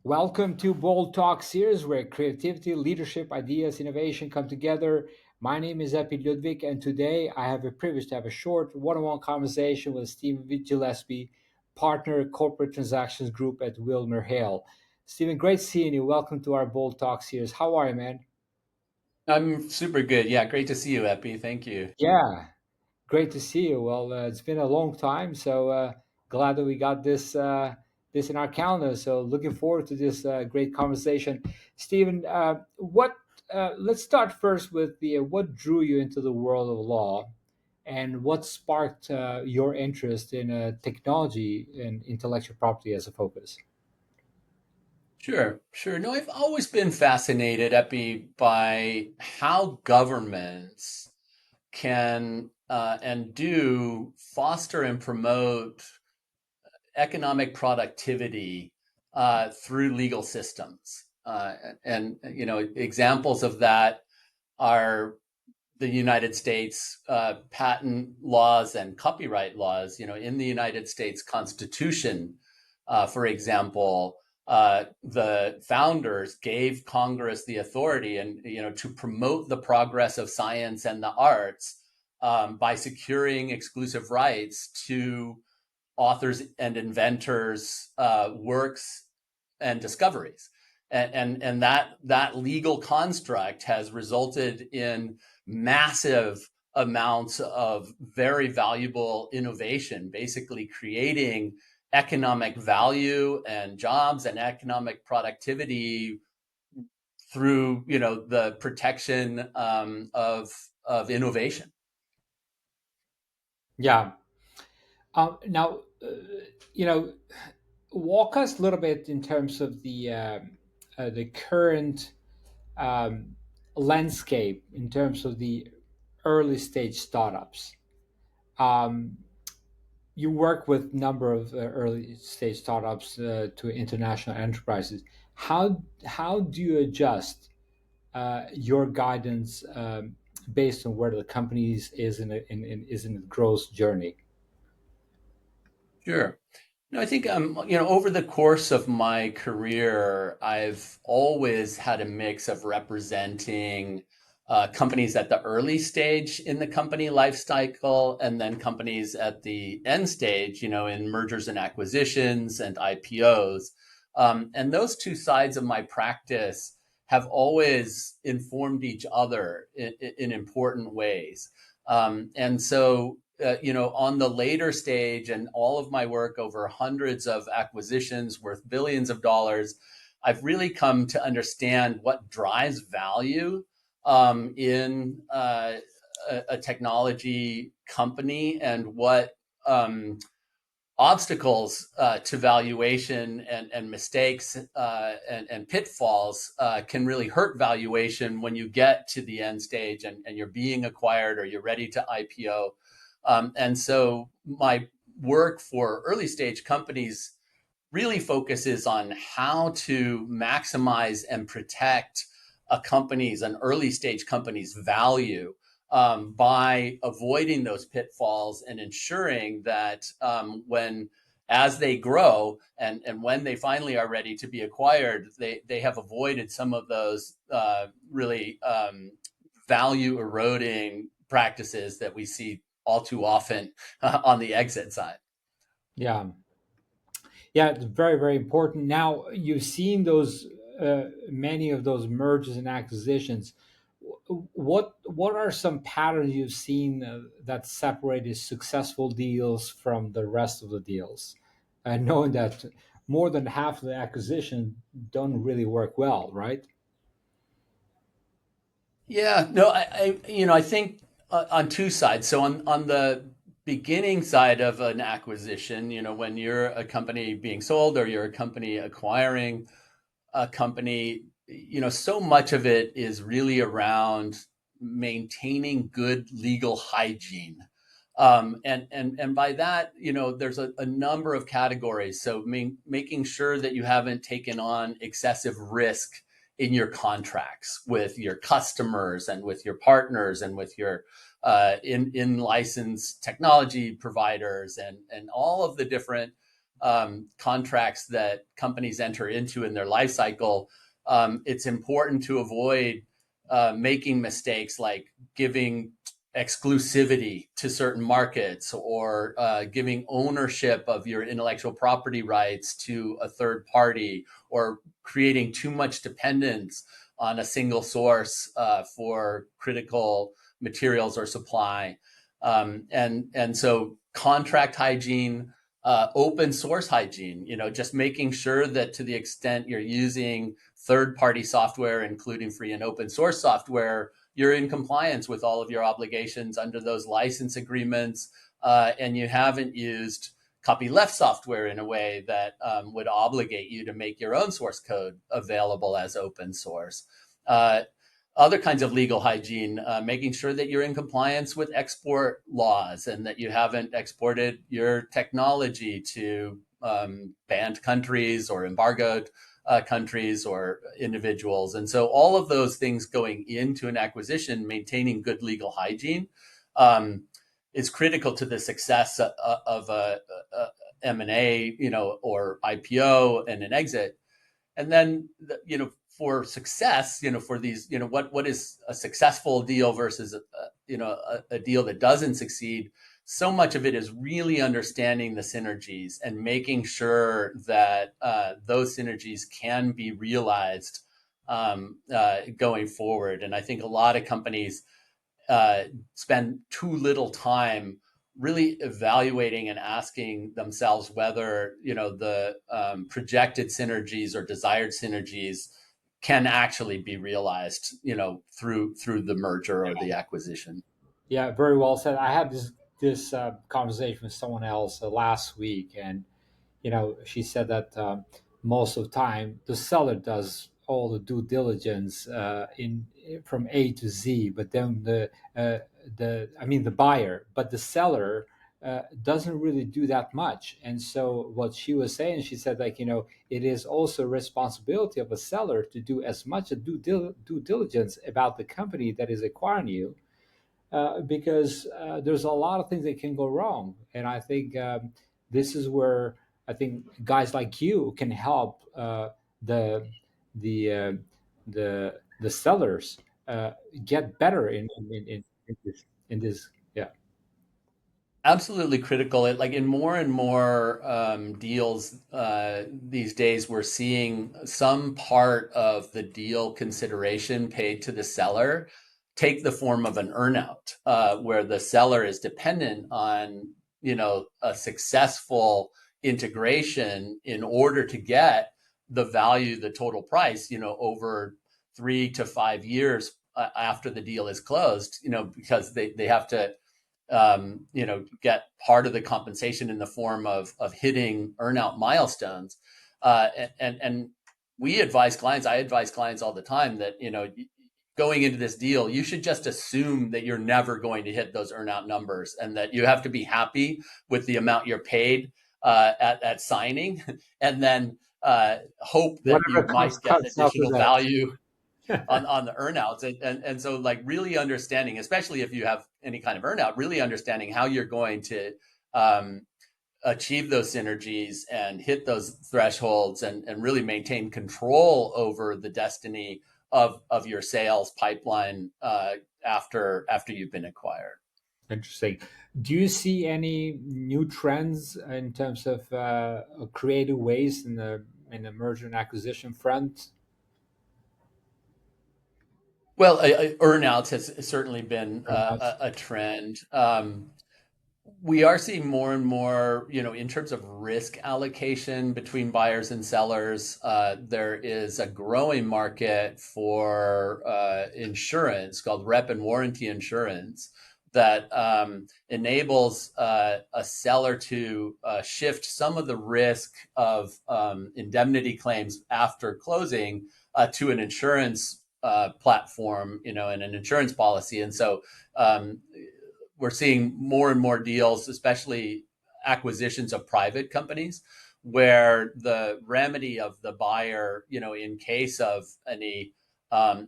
Welcome to Bold Talk series where creativity, leadership, ideas, innovation come together. My name is Epi Ludvik, and today I have a privilege to have a short one-on-one conversation with Stephen Gillespie, partner corporate transactions group at WilmerHale. Stephen, great seeing you. Welcome to our Bold Talk series. How are you, man? I'm super good. Yeah, great to see you, Epi. Thank you. Yeah, great to see you. Well, it's been a long time, so glad that we got this in our calendar. So looking forward to this great conversation. Stephen, what? Let's start first with the what drew you into the world of law, and what sparked your interest in technology and intellectual property as a focus. Sure. No, I've always been fascinated, Epi, by how governments can and do foster and promote economic productivity through legal systems. Examples of that are the United States patent laws and copyright laws. In the United States Constitution, for example, the founders gave Congress the authority and to promote the progress of science and the arts by securing exclusive rights to authors and inventors' works and discoveries. And that legal construct has resulted in massive amounts of very valuable innovation, basically creating economic value and jobs and economic productivity through the protection of innovation. Yeah. Now, you know, walk us a little bit in terms of the current um, landscape in terms of the early stage startups. Um, you work with a number of early stage startups to international enterprises. How do you adjust your guidance based on where the company is in its growth journey? Sure. No, I think over the course of my career, I've always had a mix of representing companies at the early stage in the company life cycle, and then companies at the end stage, in mergers and acquisitions and IPOs. And those two sides of my practice have always informed each other in important ways. And so, on the later stage and all of my work over hundreds of acquisitions worth billions of dollars, I've really come to understand what drives value in a technology company, and what obstacles to valuation and mistakes and pitfalls can really hurt valuation when you get to the end stage, and you're being acquired or you're ready to IPO. And so my work for early stage companies really focuses on how to maximize and protect an early stage company's value by avoiding those pitfalls and ensuring that as they grow and when they finally are ready to be acquired, they have avoided some of those really value eroding practices that we see all too often on the exit side. Yeah, yeah, it's very, very important. Now you've seen those many of those mergers and acquisitions. What are some patterns you've seen that separated successful deals from the rest of the deals? Knowing that more than half of the acquisition don't really work well, right? Yeah, no, I think on two sides. So on the beginning side of an acquisition, when you're a company being sold or you're a company acquiring a company, so much of it is really around maintaining good legal hygiene. And by that, there's a number of categories. So making sure that you haven't taken on excessive risk in your contracts with your customers and with your partners and with your in licensed technology providers and all of the different contracts that companies enter into in their life cycle, it's important to avoid making mistakes like giving exclusivity to certain markets or giving ownership of your intellectual property rights to a third party, or creating too much dependence on a single source for critical materials or supply. And so contract hygiene, open source hygiene, just making sure that to the extent you're using third party software, including free and open source software, you're in compliance with all of your obligations under those license agreements, and you haven't used copyleft software in a way that would obligate you to make your own source code available as open source. Other kinds of legal hygiene, making sure that you're in compliance with export laws and that you haven't exported your technology to banned countries or embargoed countries or individuals. And so all of those things going into an acquisition, maintaining good legal hygiene, is critical to the success of a M&A, or IPO and an exit. And then, for success, for these, what is a successful deal versus a deal that doesn't succeed. So much of it is really understanding the synergies and making sure that those synergies can be realized going forward. And I think a lot of companies spend too little time really evaluating and asking themselves whether the projected synergies or desired synergies can actually be realized through the merger or the acquisition. Yeah, very well said. I had this conversation with someone else last week, and she said that most of the time the seller does all the due diligence in from A to Z, but then the buyer, but the seller doesn't really do that much. And so what she was saying, she said, like, it is also a responsibility of a seller to do as much due diligence about the company that is acquiring you, because there's a lot of things that can go wrong. And I think this is where I think guys like you can help the the uh, the sellers get better in this. Yeah. Absolutely critical. Like in more and more deals these days, we're seeing some part of the deal consideration paid to the seller take the form of an earnout, where the seller is dependent on a successful integration in order to get the value, the total price, over 3 to 5 years after the deal is closed. Because they have to get part of the compensation in the form of hitting earnout milestones. And we advise clients, I advise clients all the time that, going into this deal, you should just assume that you're never going to hit those earnout numbers and that you have to be happy with the amount you're paid at signing, and then hope that you Whatever might get comes after additional that. value on the earnouts. And so, like, really understanding, especially if you have any kind of earnout, really understanding how you're going to um, achieve those synergies and hit those thresholds, and really maintain control over the destiny of your sales pipeline after you've been acquired. Interesting. Do you see any new trends in terms of creative ways in the merger and acquisition front? Well, earnouts has certainly been Earnouts? a trend. We are seeing more and more, in terms of risk allocation between buyers and sellers. There is a growing market for insurance called rep and warranty insurance that enables a seller to shift some of the risk of indemnity claims after closing to an insurance platform, and an insurance policy. And so we're seeing more and more deals, especially acquisitions of private companies, where the remedy of the buyer, in case of any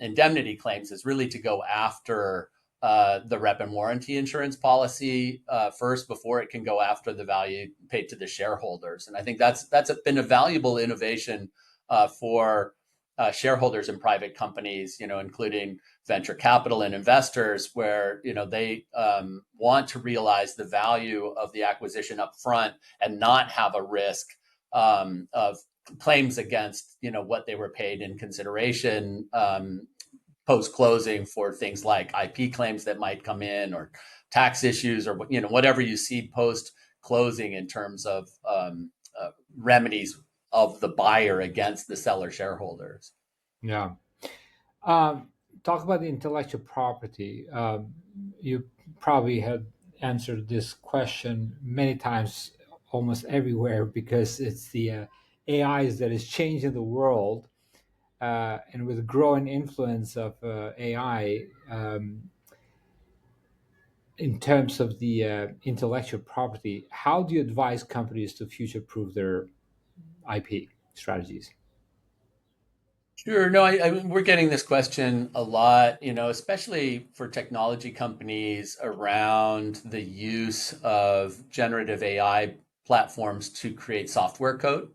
indemnity claims, is really to go after the rep and warranty insurance policy first before it can go after the value paid to the shareholders. And I think that's been a valuable innovation for shareholders in private companies, including venture capital and investors, where they want to realize the value of the acquisition up front and not have a risk of claims against what they were paid in consideration post closing for things like IP claims that might come in, or tax issues, or whatever you see post closing in terms of remedies of the buyer against the seller shareholders. Yeah. Um, Talk about the intellectual property. You probably had answered this question many times, almost everywhere, because it's the AIs that is changing the world, and with the growing influence of AI in terms of the intellectual property. How do you advise companies to future-proof their IP strategies? Sure. No, we're getting this question a lot, especially for technology companies around the use of generative AI platforms to create software code.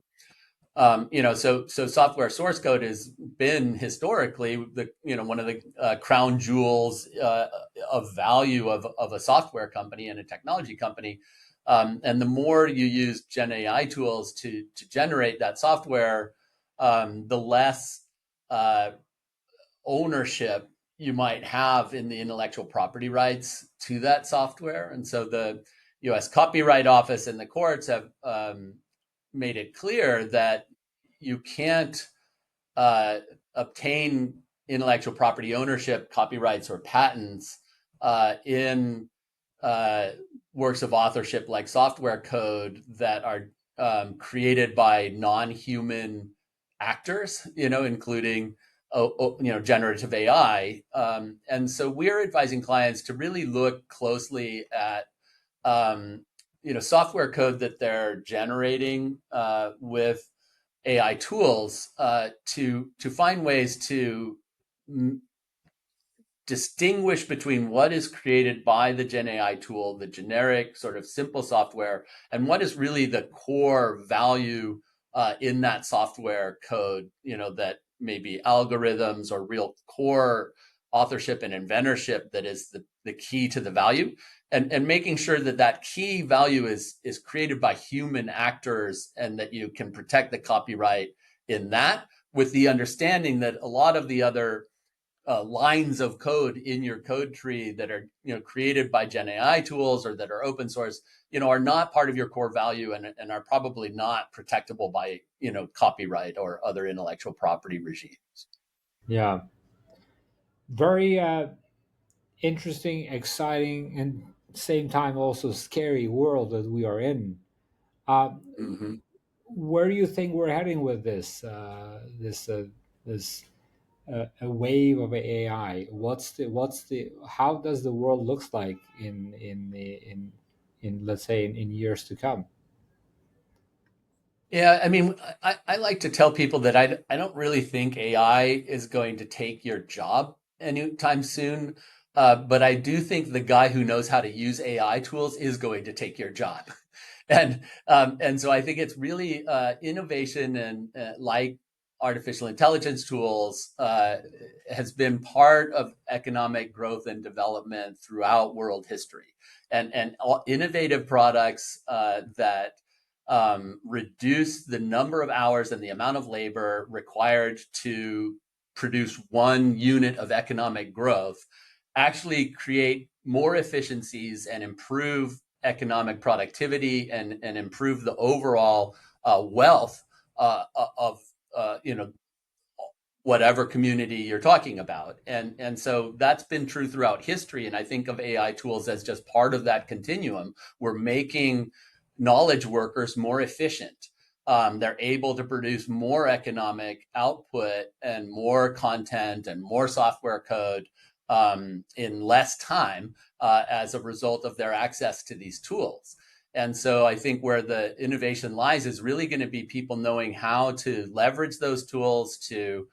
So software source code has been historically the one of the crown jewels of value of a software company and a technology company. And the more you use Gen AI tools to generate that software, the less uh, ownership you might have in the intellectual property rights to that software. And so the U.S. Copyright Office and the courts have made it clear that you can't obtain intellectual property ownership, copyrights, or patents in uh, works of authorship like software code that are created by non-human actors, including generative AI. And so we're advising clients to really look closely at software code that they're generating with AI tools to find ways to distinguish between what is created by the Gen AI tool, the generic sort of simple software, and what is really the core value in that software code, that may be algorithms or real core authorship and inventorship that is the key to the value. And making sure that that key value is created by human actors, and that you can protect the copyright in that, with the understanding that a lot of the other lines of code in your code tree that are created by Gen AI tools or that are open source, are not part of your core value, and are probably not protectable by copyright or other intellectual property regimes. Yeah, very interesting, exciting, and same time also scary world that we are in. Uh, Mm-hmm. where do you think we're heading with this a wave of AI? What's the how does the world looks like in let's say in years to come? Yeah, I mean, I like to tell people that I don't really think AI is going to take your job anytime soon. But I do think the guy who knows how to use AI tools is going to take your job. And so I think it's really innovation and like artificial intelligence tools has been part of economic growth and development throughout world history. And innovative products that reduce the number of hours and the amount of labor required to produce one unit of economic growth actually create more efficiencies and improve economic productivity, and improve the overall wealth of whatever community you're talking about. And so that's been true throughout history. And I think of AI tools as just part of that continuum. We're making knowledge workers more efficient. They're able to produce more economic output and more content and more software code in less time as a result of their access to these tools. And so I think where the innovation lies is really going to be people knowing how to leverage those tools to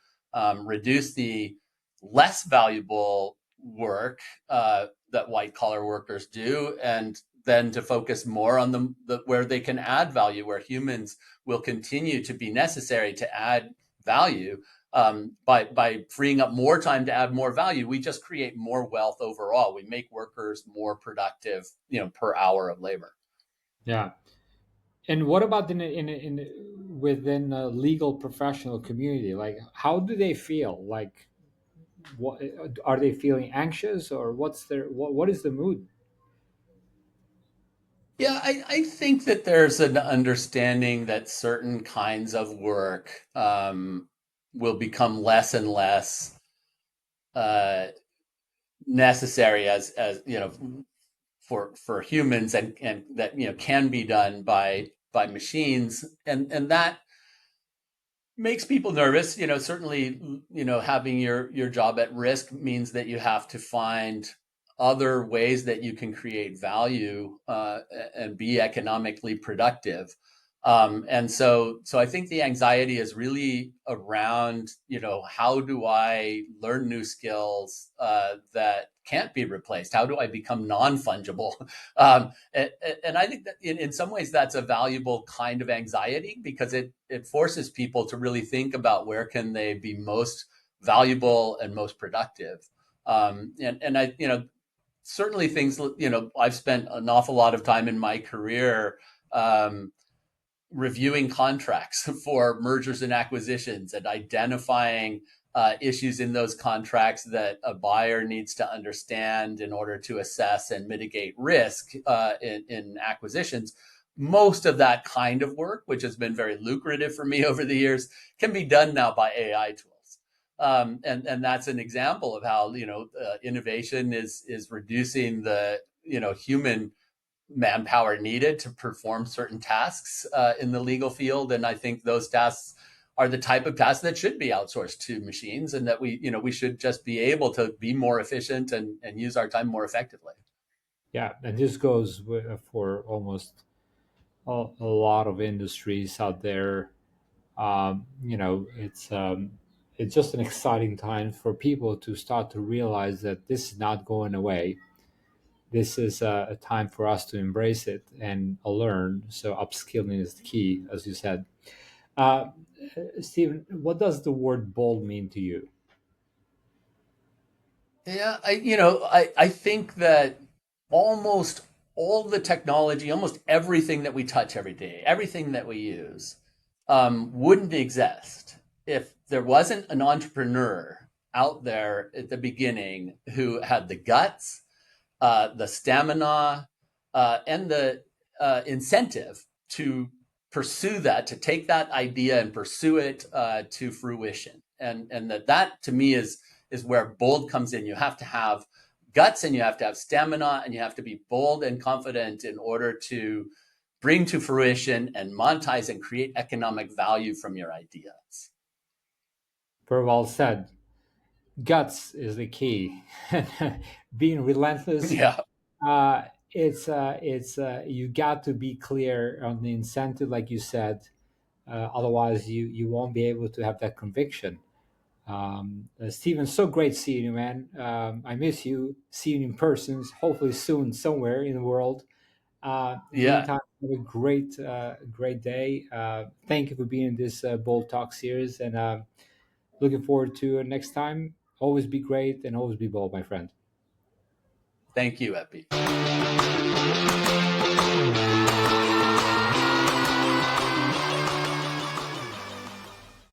reduce the less valuable work that white collar workers do, and then to focus more on the where they can add value, where humans will continue to be necessary to add value. By freeing up more time to add more value, we just create more wealth overall. We make workers more productive, per hour of labor. Yeah. And what about in within a legal professional community? Like, how do they feel? Like, what are they feeling anxious, or what is the mood? Yeah, I think that there's an understanding that certain kinds of work will become less and less uh, necessary as for humans, and that can be done by machines, and that makes people nervous. Certainly, having your job at risk means that you have to find other ways that you can create value and be economically productive. And so I think the anxiety is really around, how do I learn new skills that can't be replaced? How do I become non-fungible? And I think that in some ways that's a valuable kind of anxiety, because it forces people to really think about where can they be most valuable and most productive. And I, certainly things, I've spent an awful lot of time in my career reviewing contracts for mergers and acquisitions, and identifying issues in those contracts that a buyer needs to understand in order to assess and mitigate risk in acquisitions. Most of that kind of work, which has been very lucrative for me over the years, can be done now by AI tools. And that's an example of how innovation is reducing the human manpower needed to perform certain tasks in the legal field. And I think those tasks are the type of tasks that should be outsourced to machines, and that we should just be able to be more efficient and use our time more effectively. Yeah, and this goes for almost a lot of industries out there. It's just an exciting time for people to start to realize that this is not going away. This is a time for us to embrace it and learn. So upskilling is the key, as you said. Uh, Stephen, what does the word bold mean to you? Yeah, I think that almost all the technology, almost everything that we touch every day, everything that we use, wouldn't exist if there wasn't an entrepreneur out there at the beginning who had the guts, the stamina, and the incentive to pursue that, to take that idea and pursue it to fruition. And that to me is where bold comes in. You have to have guts, and you have to have stamina, and you have to be bold and confident in order to bring to fruition and monetize and create economic value from your ideas. Very well said. Guts is the key. Being relentless. Yeah. Uh, it's you got to be clear on the incentive, like you said. Otherwise, you won't be able to have that conviction. Steven, so great seeing you, man. I miss you. Seeing you in person, hopefully soon, somewhere in the world. In the Yeah. meantime, have a great day. Thank you for being in this Bold Talk series, and looking forward to next time. Always be great and always be bold, my friend. Thank you, Epi.